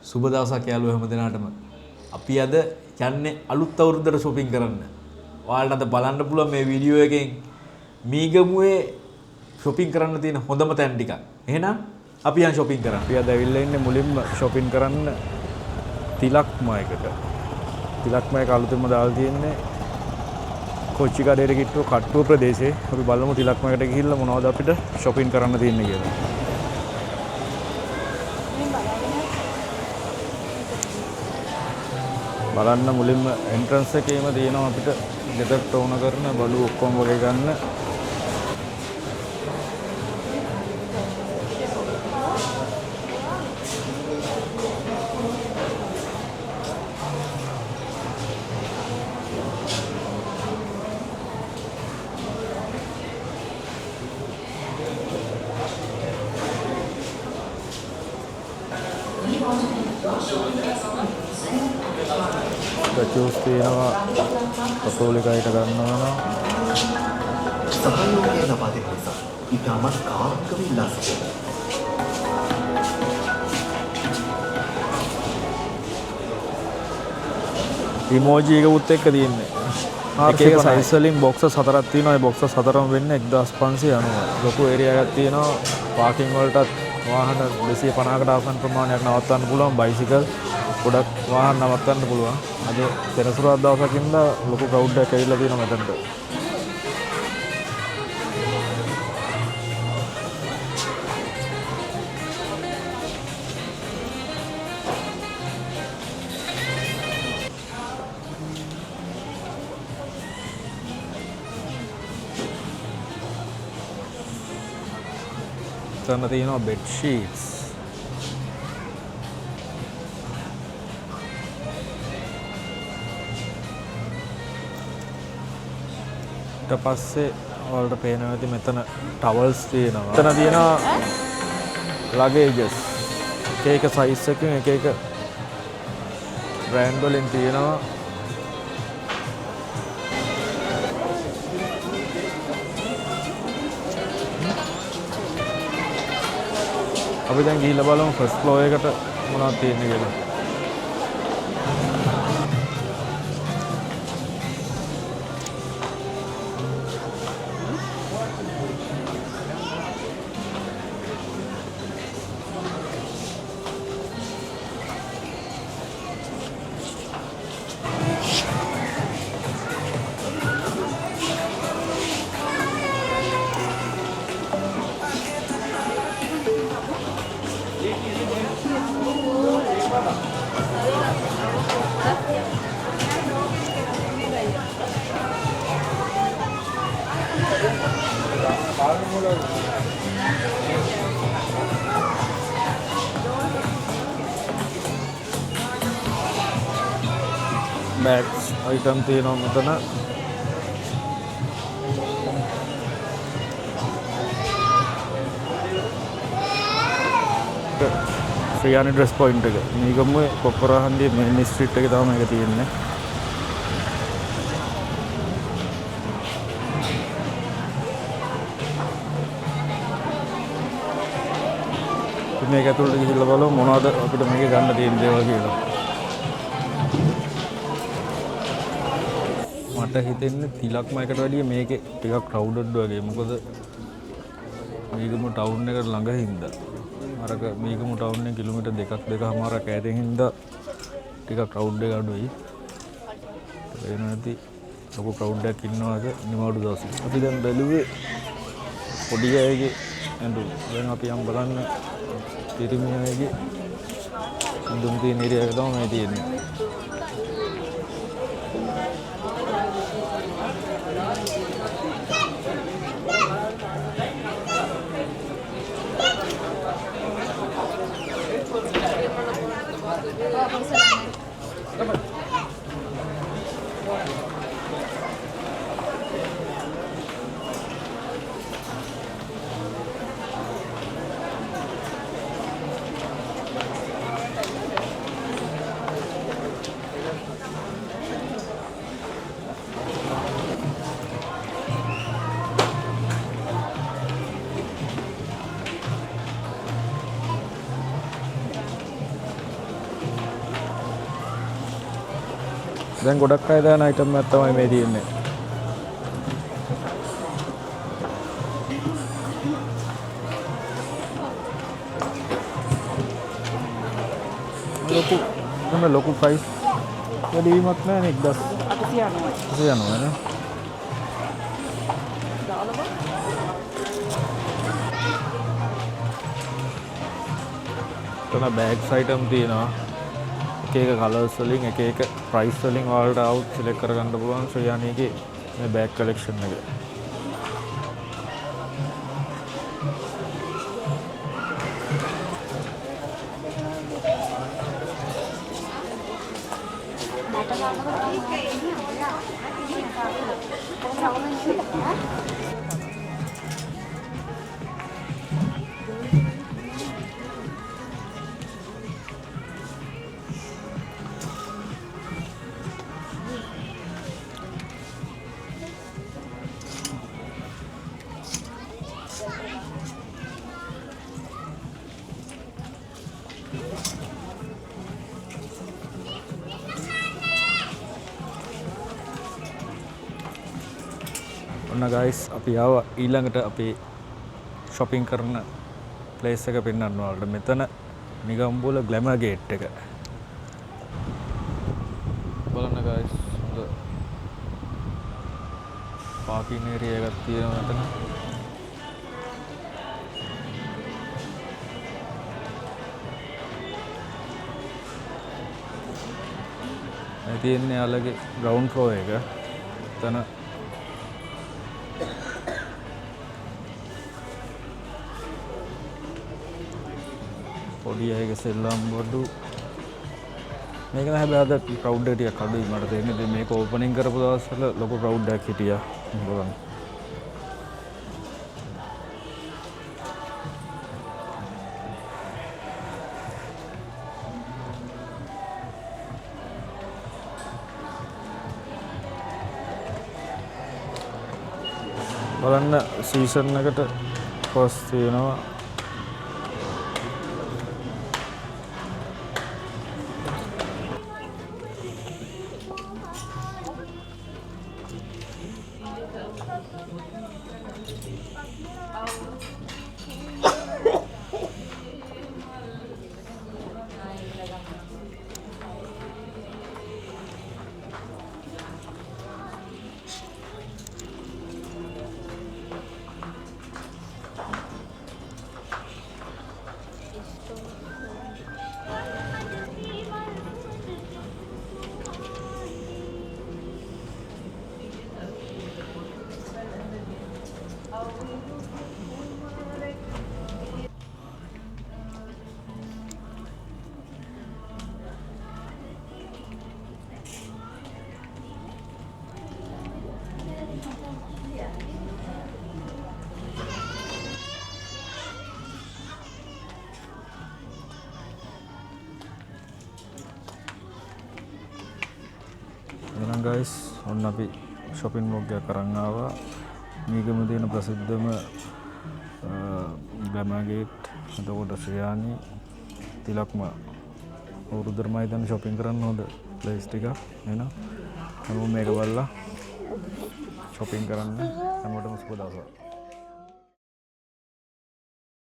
සුබ දවසක් යාළුවෝ හැමදෙනාටම. අපි අද යන්නේ අලුත් අවුරුද්දට shopping කරන්න. ඔයාලට අද බලන්න පුළුවන් මේ වීඩියෝ එකෙන් මීගමුවේ shopping කරන්න තියෙන හොඳම තැන් ටික. එහෙනම් අපි යන් shopping කරන්න. අපි අද ඇවිල්ලා ඉන්නේ මුලින්ම shopping කරන්න තිලක් මායකට. තිලක් මායක අලුතෙන්ම දාලා තියෙන්නේ කොච්චි කඩේට කිට්ටුව කට්ටුව ප්‍රදේශේ. අපි බලමු තිලක් මායකට ගිහිල්ලා මොනවද අපිට shopping කරන්න තියෙන්නේ කියලා. බලන්න මුලින්ම එන්ට්‍රන්ස් එකේම තියෙනවා අපිට ගෙදරට ඕන කරන බලු ඔක්කොම වගේ ගන්න. ජූස් තියෙනවා කතෝලිකයිට ගන්නවා නම් සහයෝගය ලබා දෙන නිසා ඉතාමත් කාර්යක්ෂම ඉල්ලා සිටිනවා. ඉමෝජි එකකුත් එක්ක තියෙන්නේ. එක එක සයිස් වලින් බොක්සස් 4ක් තියෙනවා. ඒ බොක්සස් 4ම වෙන්නේ 1590. ලොකු ඒරියා එකක් තියෙනවා. පාකින් වලටත් වාහන 250කට ආසන්න ප්‍රමාණයක් නවත්තන්න පුළුවන්. බයිසිකල් ගොඩක් වාහන නවත්තන්න පුළුවන්. අද සෙනසුරාදා දවසකින්ද ලොකු ක්‍රවුඩ් එකක් ඇවිල්ලා තියෙනවා මෙතනට. එතන තියෙනවා බෙඩ් ෂීට්ස්. ඊට පස්සේ ඔයාලට පේනවා ඇති මෙතන ටවල්ස් තියෙනවා. එතන තියෙනවා ලගේජස්. එක එක සයිස් එකකින් එක එක බ්‍රෑන්ඩ් වලින් තියෙනවා. අපි දැන් ගිහිල්ලා බලමු ෆස්ට් ෆ්ලෝර් එකට මොනවද තියෙන්නේ කියලා. බෑග්ස් අයිටම් තියෙනවා මෙතන. ශ්‍රියානි ඩ්‍රෙස් පොයින්ට් එක. මේකම කොප්පරහන්දියේ මේන් ස්ට්‍රීට් එකේ තමයි මේක තියෙන්නේ. මේක ඇතුළට ගිහිල්ලා බලමු මොනවද අපිට මේක ගන්න තියෙන දේවල් කියලා. මට හිතෙන්නේ තිලක් මායකට වැඩිය මේකේ ටිකක් ක්‍රවුඩඩ් වගේ. මොකද මීගම ටවුන් එකට ළඟ හින්දා. අරක මීගම ටවුන් එකෙන් කිලෝමීටර් 2.5මාරක් ඈතින් හින්දා ටිකක් ක්‍රවුඩ් එක අඩුයි. ඒ නැති ලොකු ක්‍රවුඩ් එකක් ඉන්නවාද නිවාඩු දවසේ. අපි දැන් බැලුවේ පොඩි අයගේ ඇඳුම්. දැන් අපි යම් බලන්න පිරිමි අයගේ ඇඳුම් තියෙන ඒරියා එක තමයි මේ තියෙන්නේ. දැන් ගොඩක් අය දාන අයිටම් එකක් තමයි මේ තියෙන්නේ. ලොකු ප්‍රයිස් වැඩිවීමක් නැහැ නේ 1890 නේ. තන බෑග්ස් අයිටම් තියෙනවා. එක එක කලර්ස් වලින් එක එක ප්‍රයිස් වලින් ඔයාලට අවුට් සිලෙක්ට් කරගන්න පුළුවන් ශ්‍රේයානීගේ මේ බෑග් කලෙක්ෂන් එක. ඔන්න ගයිස් අපි ආවා ඊළඟට අපේ shopping කරන place එක පෙන්වන්න ඔයාලට. මෙතන නිගම්බුල glamour gate එක. බලන්න ගයිස් parking area එකක් තියෙනවා මෙතන. මේ තියෙන්නේ යාළුවගේ ground floor එක. එතන පොඩි අයගේ සෙල්ලම් බඩු මේක නම් හැබැයි අද ක්‍රවුඩ් එක ටිකක් අඩුයි මට තේරෙන්නේ. ඉතින් මේක ඕපනින් කරපු දවස්වල ලොකු ක්‍රවුඩ් එකක් හිටියා. බලන්න. බලන්න සීසන් එකට කොස් තියෙනවා. එහෙනම් guys ඔන්න අපි shopping vlog එකක් අරන් ආවා. මීගම තියෙන ප්‍රසිද්ධම glamour gate. එතකොට ශ්‍රේයානී තිලක්ම අවුරුද්දටම හිතන්නේ shopping කරන්න හොඳ place ටිකක්. එහෙනම් හැමෝම මේක බලලා shopping කරන්න. හැමෝටම සුබ දවසක්.